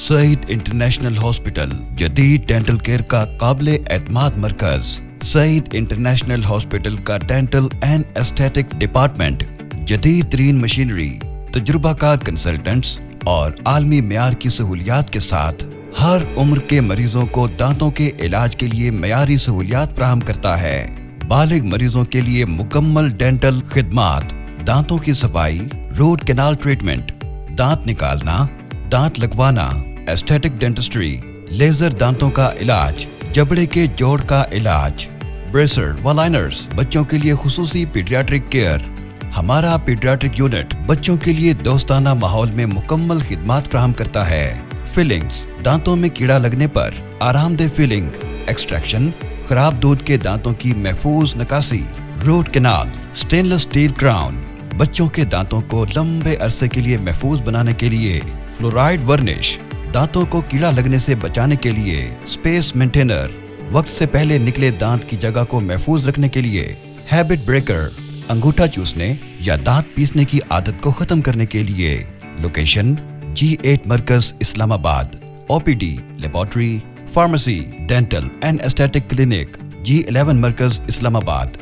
Saeed international hospital, जदीद dental care का काबिल एतमाद मरकज। सईद इंटरनेशनल हॉस्पिटल का डेंटल एंड एस्थेटिक डिपार्टमेंट, जदीद तरीन मशीनरी, तजुर्बाकार कंसल्टेंट्स और आलमी मेयार की सहूलियात के साथ हर उम्र के मरीजों को दांतों के इलाज के लिए मेयारी सहूलियात फराहम करता है। बालिग मरीजों के लिए मुकम्मल डेंटल खिदमात, दांतों की सफाई, रूट कैनाल ट्रीटमेंट, दांत निकालना, दांत लगवाना, एस्थेटिक डेंटिस्ट्री, लेजर दांतों का इलाज, जबड़े के जोड़ का इलाज, ब्रेसर व लाइनर्स, बच्चों के लिए खुसूसी पीडियाट्रिक केयर। हमारा पीडियाट्रिक यूनिट बच्चों के लिए दोस्ताना माहौल में मुकम्मल खिदमात फराहम करता है। फिलिंग्स, दांतों में कीड़ा लगने पर आरामदेह फिलिंग, एक्सट्रैक्शन, खराब दूध के दांतों की महफूज निकासी, root canal, stainless steel crown, बच्चों के दांतों को लंबे अरसे के लिए महफूज बनाने के लिए फ्लोराइड वर्निश, दांतों को कीड़ा लगने से बचाने के लिए स्पेस मेंटेनर, वक्त से पहले निकले दांत की जगह को महफूज रखने के लिए हैबिट ब्रेकर, अंगूठा चूसने या दांत पीसने की आदत को खत्म करने के लिए। Location G8 Markaz Islamabad. OPD, laboratory, pharmacy, dental and aesthetic clinic, G11 Markaz Islamabad.